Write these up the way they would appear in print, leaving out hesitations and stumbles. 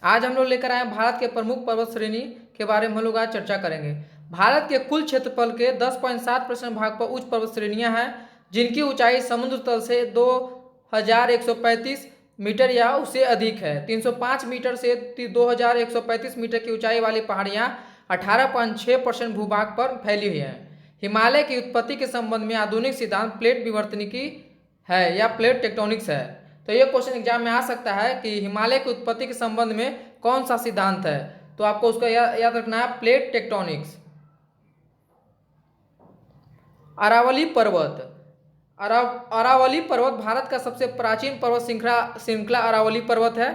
आज हम लोग लेकर आए हैं भारत के प्रमुख पर्वत श्रेणी के बारे में हम लोग आज चर्चा करेंगे। भारत के कुल क्षेत्रफल के 10.7% भाग पर उच्च पर्वत श्रेणियां हैं, जिनकी ऊंचाई समुद्र तल से 2135 मीटर या उससे अधिक है। 305 मीटर से 2135 मीटर की ऊंचाई वाली पहाड़ियां 18.6% भूभाग पर फैली हुई हैं। हिमालय की उत्पत्ति के संबंध में आधुनिक सिद्धांत प्लेट विवर्तनिकी है या प्लेट टेक्टोनिक्स है। तो ये क्वेश्चन एग्जाम में आ सकता है कि हिमालय की उत्पत्ति के संबंध में कौन सा सिद्धांत है, तो आपको उसका याद रखना है प्लेट टेक्टोनिक्स। अरावली पर्वत। अरावली पर्वत भारत का सबसे प्राचीन पर्वत श्रृंखला अरावली पर्वत है।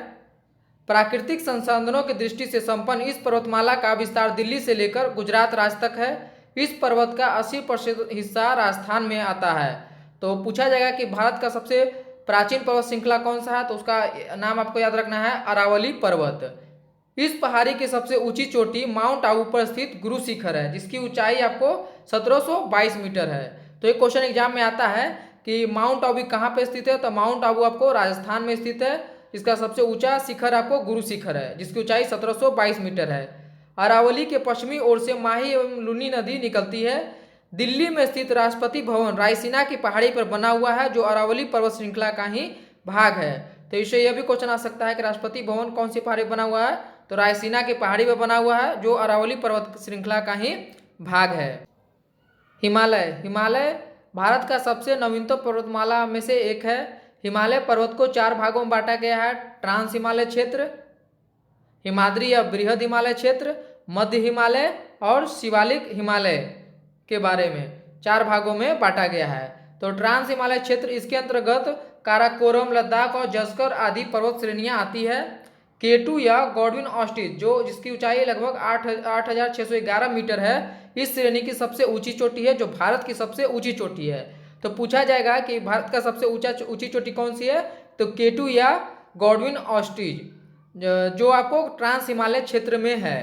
प्राकृतिक संसाधनों की दृष्टि से संपन्न इस पर्वतमाला का विस्तार दिल्ली से लेकर गुजरात राज्य तक है। इस पर्वत का 80% हिस्सा राजस्थान में आता है। तो पूछा जाएगा कि भारत का सबसे प्राचीन पर्वत श्रृंखला कौन सा है, तो उसका नाम आपको याद रखना है अरावली पर्वत। इस पहाड़ी की सबसे ऊंची चोटी माउंट आबू पर स्थित गुरु शिखर है, जिसकी ऊंचाई आपको 1722 मीटर है। तो एक क्वेश्चन एग्जाम में आता है कि माउंट आबू कहाँ पे स्थित है, तो माउंट आबू आपको राजस्थान में स्थित है। इसका सबसे ऊंचा शिखर आपको गुरु शिखर है, जिसकी ऊंचाई 1722 मीटर है। अरावली के पश्चिमी ओर से माही एवं लुनी नदी निकलती है। दिल्ली में स्थित राष्ट्रपति भवन रायसीना की पहाड़ी पर बना हुआ है, जो अरावली पर्वत श्रृंखला का ही भाग है। तो इससे यह भी क्वेश्चन आ सकता है कि राष्ट्रपति भवन कौन सी पहाड़ी पर बना हुआ है, तो रायसीना की पहाड़ी पर बना हुआ है, जो अरावली पर्वत श्रृंखला का ही भाग है। हिमालय भारत का सबसे नवीनतम पर्वतमाला में से एक है। हिमालय पर्वत को 4 भागों में बांटा गया है: ट्रांस हिमालय क्षेत्र, हिमाद्री या बृहद हिमालय क्षेत्र, मध्य हिमालय और शिवालिक हिमालय के बारे में 4 भागों में बांटा गया है। तो ट्रांस हिमालय क्षेत्र, इसके अंतर्गत काराकोरम, लद्दाख और जस्कर आदि पर्वत श्रेणियां आती है। केटू या गॉडविन ऑस्टिस, जो जिसकी ऊंचाई लगभग 8611 मीटर है, इस श्रेणी की सबसे ऊंची चोटी है, जो भारत की सबसे ऊंची चोटी है। तो पूछा जाएगा कि भारत का सबसे ऊंची चोटी कौन सी है, तो केटू या गॉडविन ऑस्टिस, जो आपको ट्रांस हिमालय क्षेत्र में है।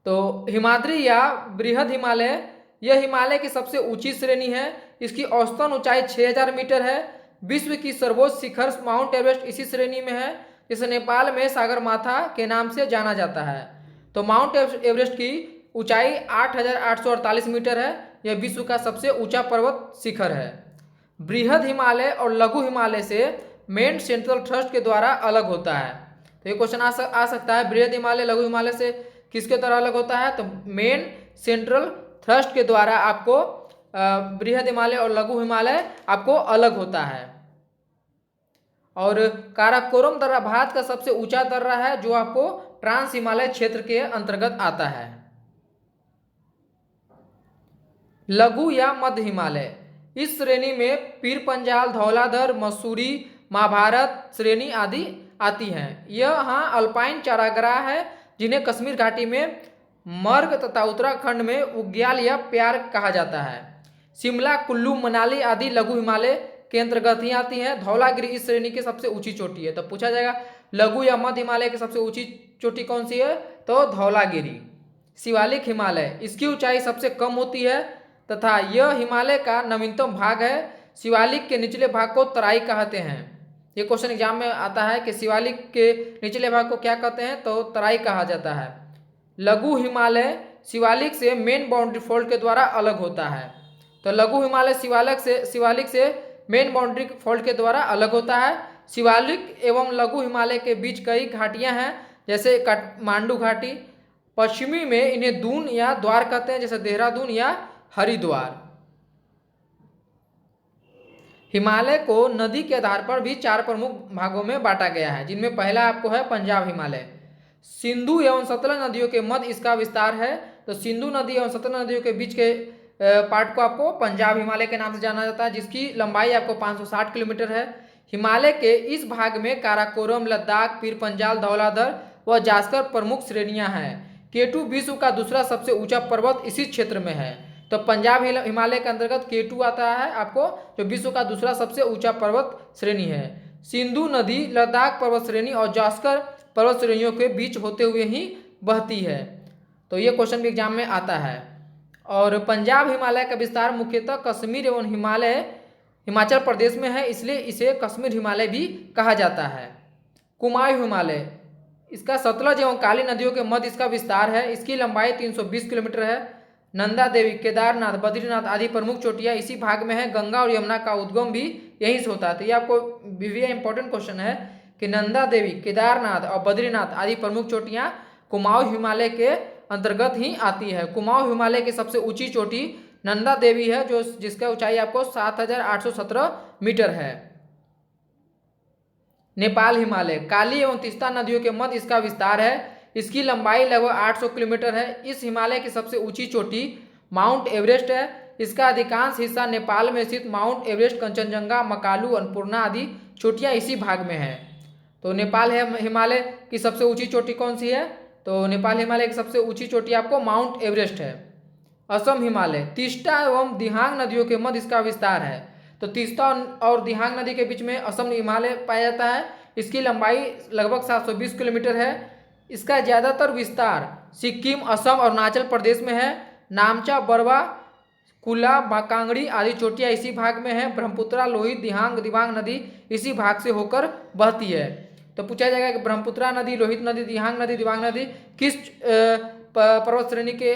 तो हिमाद्री या बृहद हिमालय, यह हिमालय की सबसे ऊंची श्रेणी है। इसकी औसतन ऊंचाई 6000 मीटर है। विश्व की सर्वोच्च शिखर माउंट एवरेस्ट इसी श्रेणी में है, जिसे नेपाल में सागरमाथा के नाम से जाना जाता है। तो माउंट एवरेस्ट की ऊंचाई 8848 मीटर है। यह विश्व का सबसे ऊंचा पर्वत शिखर है। बृहद हिमालय और लघु हिमालय से मेन सेंट्रल थ्रस्ट के द्वारा अलग होता है। तो ये क्वेश्चन आ सकता है, बृहद हिमालय लघु हिमालय से किसके द्वारा अलग होता है, तो मेन सेंट्रल थ्रस्ट के द्वारा आपको बृहद हिमालय और लघु हिमालय आपको अलग होता है। और काराकोरम दर्रा भारत का सबसे ऊंचा दर्रा है, जो आपको ट्रांस हिमालय क्षेत्र के अंतर्गत आता है। लघु या मध्य हिमालय, इस श्रेणी में पीर पंजाल, धौलाधर, मसूरी, महाभारत श्रेणी आदि आती हैं। यह यहाँ अल्पाइन चारागाह है, जिन्हें कश्मीर घाटी में मर्ग तथा उत्तराखंड में उग्याल या प्यार कहा जाता है। शिमला, कुल्लू, मनाली आदि लघु हिमालय के अंतर्गत ही आती हैं। धौलागिरी इस श्रेणी की सबसे ऊंची चोटी है। तो पूछा जाएगा लघु या मध्य हिमालय की सबसे ऊंची चोटी कौन सी है, तो धौलागिरी। शिवालिक हिमालय, इसकी ऊंचाई सबसे कम होती है तथा यह हिमालय का नवीनतम भाग है। शिवालिक के निचले भाग को तराई कहते हैं। ये क्वेश्चन एग्जाम में आता है कि शिवालिक के निचले भाग को क्या कहते हैं, तो तराई कहा जाता है। लघु हिमालय शिवालिक से मेन बाउंड्री फोल्ड के द्वारा अलग होता है। तो लघु हिमालय शिवालिक से मेन बाउंड्री फोल्ड के द्वारा अलग होता है। शिवालिक एवं लघु हिमालय के बीच कई घाटियां हैं, जैसे काठमांडू घाटी। पश्चिमी में इन्हें दून या द्वार कहते हैं, जैसे देहरादून या हरिद्वार। हिमालय को नदी के आधार पर भी 4 प्रमुख भागों में बांटा गया है, जिनमें पहला आपको है पंजाब हिमालय। सिंधु एवं सतलज नदियों के मध्य इसका विस्तार है। तो सिंधु नदी एवं सतलज नदियों के बीच के पार्ट को आपको पंजाब हिमालय के नाम से जाना जाता है, जिसकी लंबाई आपको 560 किलोमीटर है। हिमालय के इस भाग में काराकोरम, लद्दाख, पीर पंजाल, धौलाधर व जास्कर प्रमुख श्रेणियां हैं। केटू विश्व का दूसरा सबसे ऊंचा पर्वत इसी क्षेत्र में है। तो पंजाब हिमालय के अंतर्गत केटू आता है आपको, जो विश्व का दूसरा सबसे ऊंचा पर्वत श्रेणी है। सिंधु नदी लद्दाख पर्वत श्रेणी और जास्कर पर्वत श्रेणियों के बीच होते हुए ही बहती है। तो ये क्वेश्चन भी एग्जाम में आता है। और पंजाब हिमालय का विस्तार मुख्यतः कश्मीर एवं हिमाचल प्रदेश में है, इसलिए इसे कश्मीर हिमालय भी कहा जाता है। कुमायूं हिमालय, इसका सतलज एवं काली नदियों के मध्य इसका विस्तार है। इसकी लंबाई 320 किलोमीटर है। नंदा देवी, केदारनाथ, बद्रीनाथ आदि प्रमुख चोटियां इसी भाग में है। गंगा और यमुना का उद्गम भी यहीं से होता है। तो ये आपको बीवीए इंपॉर्टेंट क्वेश्चन है कि नंदा देवी, केदारनाथ और बद्रीनाथ आदि प्रमुख चोटियां कुमाऊं हिमालय के अंतर्गत ही आती है। कुमाऊं हिमालय की सबसे ऊंची चोटी नंदा देवी है, जो जिसका ऊंचाई आपको 7,817 मीटर है। नेपाल हिमालय, काली एवं तीस्ता नदियों के मध्य इसका विस्तार है। इसकी लंबाई लगभग 800 किलोमीटर है। इस हिमालय की सबसे ऊंची चोटी माउंट एवरेस्ट है। इसका अधिकांश हिस्सा नेपाल में स्थित माउंट एवरेस्ट, कंचनजंगा, मकालू, अन्नपूर्णा आदि चोटियां इसी भाग में है। तो नेपाल हिमालय की सबसे ऊंची चोटी कौन सी है? तो नेपाल हिमालय की सबसे ऊंची चोटी आपको माउंट एवरेस्ट है। असम हिमालय, तीस्ता एवं दिहांग नदियों के मध्य इसका विस्तार है। तो तीस्ता और दिहांग नदी के बीच में असम हिमालय पाया जाता है। इसकी लंबाई लगभग 720 किलोमीटर है। इसका ज़्यादातर विस्तार सिक्किम, असम और अरुणाचल प्रदेश में है। नामचा, बरवा, कुला, बाकांगड़ी आदि चोटियाँ इसी भाग में है। ब्रह्मपुत्रा, लोहित, दिबांग नदी इसी भाग से होकर बहती है। तो पूछा जाएगा कि ब्रह्मपुत्रा नदी, लोहित नदी, दिबांग नदी किस पर्वत श्रेणी के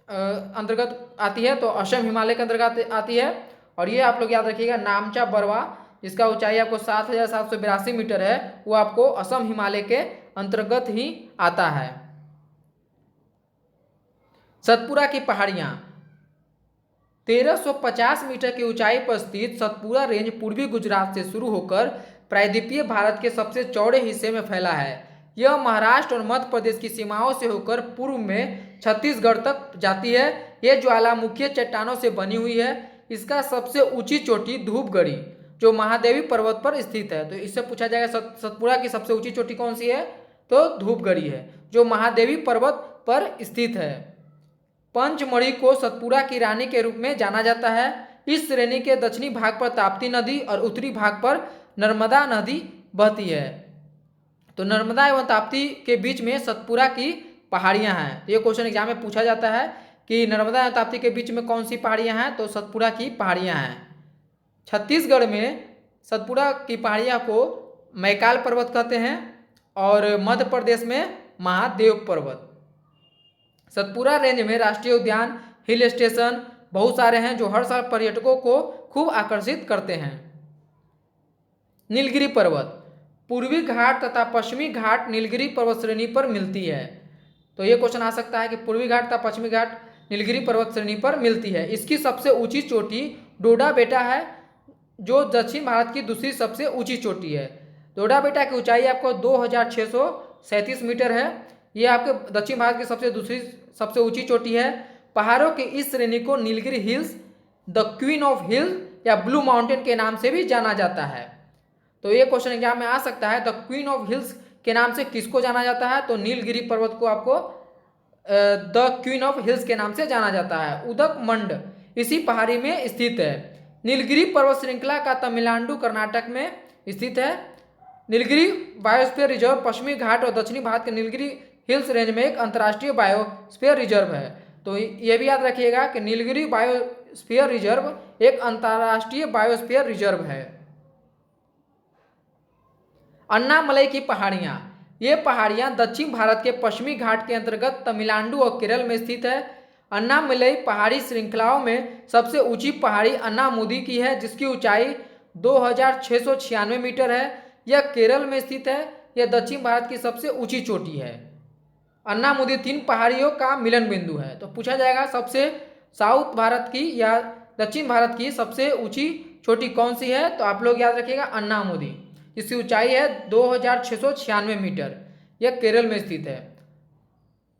अंतर्गत आती है? तो असम हिमालय के अंतर्गत आती है। और ये आप लोग याद रखिएगा, नामचा बरवा जिसका ऊंचाई आपको 7,782 मीटर है, वो आपको असम हिमालय के अंतर्गत ही आता है। सतपुरा की पहाड़ियां, 1350 मीटर की ऊंचाई पर स्थित सतपुरा रेंज पूर्वी गुजरात से शुरू होकर प्रायद्वीपीय भारत के सबसे चौड़े हिस्से में फैला है। यह महाराष्ट्र और मध्य प्रदेश की सीमाओं से होकर पूर्व में छत्तीसगढ़ तक जाती है। यह ज्वालामुखी चट्टानों से बनी हुई है। इसका सबसे ऊंची चोटी धूपगढ़ी, जो महादेवी पर्वत पर स्थित है। तो इससे पूछा जाएगा सतपुरा की सबसे ऊंची चोटी कौन सी है? तो धूपगढ़ी है, जो महादेवी पर्वत पर स्थित है। पंचमढ़ी को सतपुरा की रानी के रूप में जाना जाता है। इस श्रेणी के दक्षिणी भाग पर ताप्ती नदी और उत्तरी भाग पर नर्मदा नदी बहती है। तो नर्मदा एवं ताप्ती के बीच में सतपुरा की पहाड़ियां हैं। तो ये क्वेश्चन एग्जाम में पूछा जाता है कि नर्मदा एवं ताप्ती के बीच में कौन सी पहाड़ियां हैं? तो सतपुरा की पहाड़ियां हैं। छत्तीसगढ़ में सतपुरा की पहाड़ियां को मैकाल पर्वत कहते हैं और मध्य प्रदेश में महादेव पर्वत। सतपुरा रेंज में राष्ट्रीय उद्यान, हिल स्टेशन बहुत सारे हैं, जो हर साल पर्यटकों को खूब आकर्षित करते हैं। नीलगिरी पर्वत, पूर्वी घाट तथा पश्चिमी घाट नीलगिरी पर्वत श्रेणी पर मिलती है। तो ये क्वेश्चन आ सकता है कि पूर्वी घाट तथा पश्चिमी घाट नीलगिरी पर्वत श्रेणी पर मिलती है। इसकी सबसे ऊंची चोटी डोडा बेटा है, जो दक्षिण भारत की दूसरी सबसे ऊंची चोटी है। डोडा बेटा की ऊंचाई आपको 2,637 मीटर है। ये आपके दक्षिण भारत की सबसे ऊंची चोटी है। पहाड़ों की इस श्रेणी को Nilgiri hills, the queen of hill या ब्लू माउंटेन के नाम से भी जाना जाता है। तो ये क्वेश्चन एग्जाम में आ सकता है, द क्वीन ऑफ हिल्स के नाम से किसको जाना जाता है? तो नीलगिरी पर्वत को आपको द क्वीन ऑफ हिल्स के नाम से जाना जाता है। उदक मंड इसी पहाड़ी में स्थित है। नीलगिरी पर्वत श्रृंखला का तमिलनाडु, कर्नाटक में स्थित है। नीलगिरी बायोस्फीयर रिजर्व पश्चिमी घाट और दक्षिणी भारत के नीलगिरी हिल्स रेंज में एक अंतर्राष्ट्रीय बायोस्फीयर रिजर्व है। तो ये भी याद रखिएगा कि नीलगिरी बायोस्फीयर रिजर्व एक अंतर्राष्ट्रीय बायोस्फीयर रिजर्व है। अन्नामलई की पहाड़ियाँ, ये पहाड़ियाँ दक्षिण भारत के पश्चिमी घाट के अंतर्गत तमिलनाडु और केरल में स्थित है। अन्नामलई पहाड़ी श्रृंखलाओं में सबसे ऊंची पहाड़ी अन्नामुदी की है, जिसकी ऊंचाई 2,696 मीटर है। यह केरल में स्थित है। यह दक्षिण भारत की सबसे ऊंची चोटी है। अन्नामुदी 3 पहाड़ियों का मिलन बिंदु है। तो पूछा जाएगा सबसे साउथ भारत की या दक्षिण भारत की सबसे ऊंची चोटी कौन सी है? तो आप लोग याद रखिएगा अन्नामुदी, इसकी ऊंचाई है 2,696 मीटर। यह केरल में स्थित है।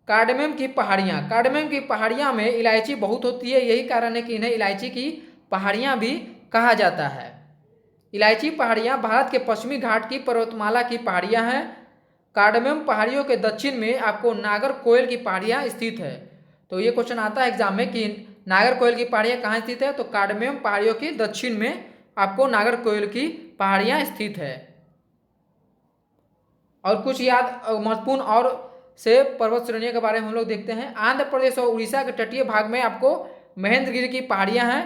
कार्डमम की पहाड़ियाँ, कार्डमम की पहाड़ियाँ में इलायची बहुत होती है। यही कारण है कि इन्हें इलायची की पहाड़ियाँ भी कहा जाता है। इलायची पहाड़ियाँ भारत के पश्चिमी घाट की पर्वतमाला की पहाड़ियाँ हैं। कार्डमम पहाड़ियों के दक्षिण में आपको नागरकोइल की पहाड़ियाँ स्थित है। तो ये क्वेश्चन आता है एग्जाम में कि नागरकोइल की पहाड़ियाँ कहाँ स्थित है? तो कार्डमम पहाड़ियों के दक्षिण में आपको नागरकोइल की पहाड़ियाँ स्थित है। और कुछ याद महत्वपूर्ण और से पर्वत श्रेणियों के बारे में हम लोग देखते हैं। आंध्र प्रदेश और उड़ीसा के तटीय भाग में आपको महेंद्रगिरी की पहाड़ियां हैं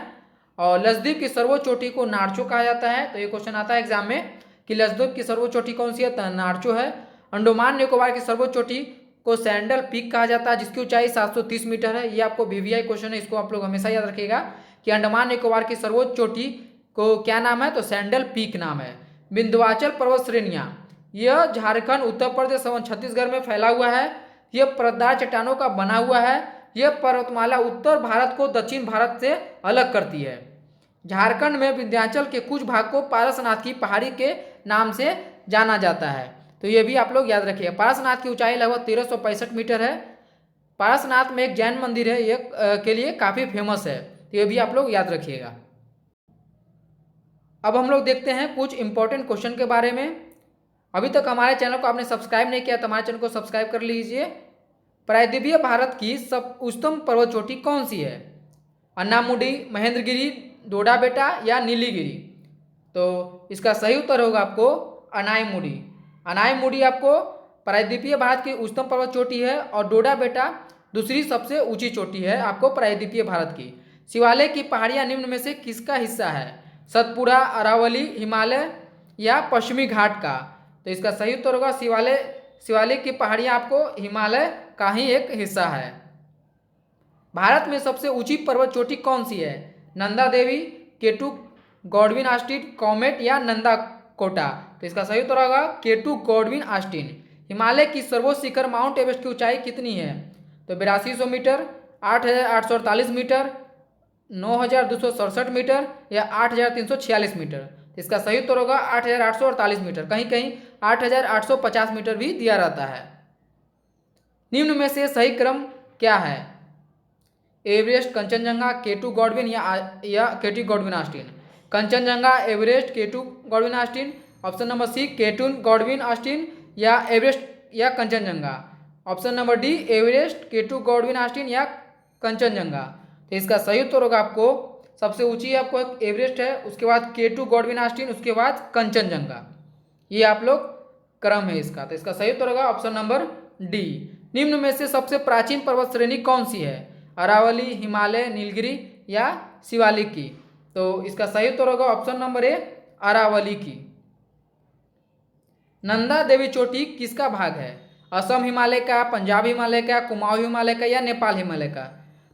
और लक्षद्वीप की सर्वोच्च चोटी को नारचो कहा जाता है। तो ये क्वेश्चन आता है एग्जाम में कि लक्षद्वीप की सर्वोच्च चोटी कौन सी है, तो नारचो है। अंडमान निकोबार की सर्वोच्च चोटी को सैंडल पीक कहा जाता है, जिसकी ऊंचाई 730 मीटर है। ये आपको वीवीआई क्वेश्चन है, इसको आप लोग हमेशा याद रखिएगा कि अंडमान निकोबार की सर्वोच्च चोटी को क्या नाम है, तो सैंडल पीक नाम है। विंध्याचल पर्वत श्रेणियां, यह झारखंड, उत्तर प्रदेश एवं छत्तीसगढ़ में फैला हुआ है। यह परतदार चट्टानों का बना हुआ है। यह पर्वतमाला उत्तर भारत को दक्षिण भारत से अलग करती है। झारखंड में विंध्याचल के कुछ भाग को पारसनाथ की पहाड़ी के नाम से जाना जाता है, तो ये भी आप लोग याद रखिए। पारसनाथ की ऊंचाई लगभग 1365 मीटर है। पारसनाथ में एक जैन मंदिर है, ये के लिए काफ़ी फेमस है, तो ये भी आप लोग याद रखिएगा। अब हम लोग देखते हैं कुछ इंपॉर्टेंट क्वेश्चन के बारे में। अभी तक हमारे चैनल को आपने सब्सक्राइब नहीं किया तो हमारे चैनल को सब्सक्राइब कर लीजिए। प्रायद्वीपीय भारत की सब उच्चतम पर्वत चोटी कौन सी है, अन्नामुडी, महेंद्रगिरी, डोडाबेटा या नीलीगिरी। तो इसका सही उत्तर होगा आपको अनायमुडी। अनायमुडी आपको प्रायद्वीपीय भारत की उच्चतम पर्वत चोटी है और डोडाबेटा दूसरी सबसे ऊंची चोटी है आपको प्रायद्वीपीय भारत की। शिवालय की पहाड़ियां निम्न में से किसका हिस्सा है, सतपुड़ा, अरावली, हिमालय या पश्चिमी घाट का। तो इसका सही उत्तर होगा शिवालय की पहाड़ियां आपको हिमालय का ही एक हिस्सा है। भारत में सबसे ऊंची पर्वत चोटी कौन सी है, Nanda Devi, केटू Godwin Austin, comet या नंदा कोटा। तो इसका सही उत्तर होगा केटू गॉडविन आस्टीन। हिमालय की सर्वोच्च शिखर माउंट एवरेस्ट की ऊंचाई कितनी है, तो 8200 मीटर, 8848 मीटर, 9267 मीटर या 8346 मीटर। इसका सही उत्तर होगा 8848 मीटर। कहीं कहीं 8850 मीटर भी दिया रहता है। निम्न में से सही क्रम क्या है, एवरेस्ट, कंचनजंगा, केटू गॉडविन या K two Godwin Austen. Kangchenjunga, Everest, K two Godwin Austen. Option number C K two Godwin Austen या एवरेस्ट या Kangchenjunga. Option number D Everest, K two Godwin Austen या कंचनजंगा। तो इसका सही उत्तर होगा आपको सबसे ऊंची आपको एवरेस्ट है, उसके बाद केटू गॉडविन आस्टीन, उसके बाद कंचनजंगा। ये आप लोग क्रम है इसका। तो इसका सही उत्तर होगा ऑप्शन नंबर डी। निम्न में से सबसे प्राचीन पर्वत श्रेणी कौन सी है, अरावली, हिमालय, नीलगिरी या शिवालिक की। तो इसका सही उत्तर होगा ऑप्शन नंबर ए अरावली की। नंदा देवी चोटी किसका भाग है, असम हिमालय का, पंजाब हिमालय का, कुमाऊं हिमालय का या नेपाल हिमालय का।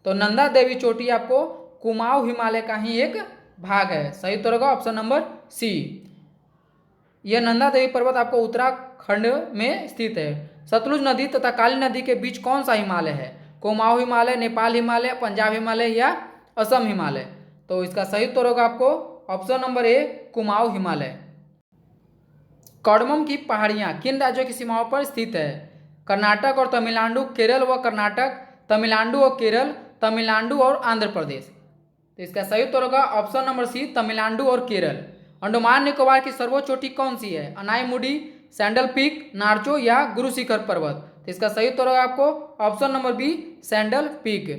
तो नंदा देवी चोटी आपको कुमाऊं हिमालय का ही एक भाग है। सही उत्तर होगा ऑप्शन नंबर सी। यह नंदा देवी पर्वत आपको उत्तराखंड में स्थित है। सतलुज नदी तथा काली नदी के बीच कौन सा हिमालय है, कुमाऊं हिमालय, नेपाल हिमालय, पंजाब हिमालय या असम हिमालय। तो इसका सही उत्तर होगा आपको option number A Kumaon Himalaya. Cardamom की पहाड़ियाँ किन राज्यों की सीमाओं पर स्थित है, कर्नाटक और तमिलनाडु, केरल व कर्नाटक, तमिलनाडु और केरल, तमिलनाडु और आंध्र प्रदेश। तो इसका सही उत्तर होगा ऑप्शन नंबर सी तमिलनाडु और केरल। अंडमान निकोबार की सर्वोच्च चोटी कौन सी है, अनायमुडी, सैंडल पीक, नारचो या गुरु शिखर पर्वत। तो इसका सही उत्तर होगा आपको option number B sandal peak.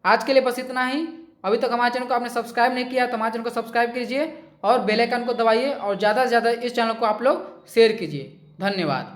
आज के लिए बस इतना ही। अभी तक हमारे चैनल को आपने सब्सक्राइब नहीं किया तो हमारे चैनल को सब्सक्राइब कीजिए और बेल आइकन को दबाइए और ज़्यादा से ज़्यादा इस चैनल को आप लोग शेयर कीजिए। धन्यवाद।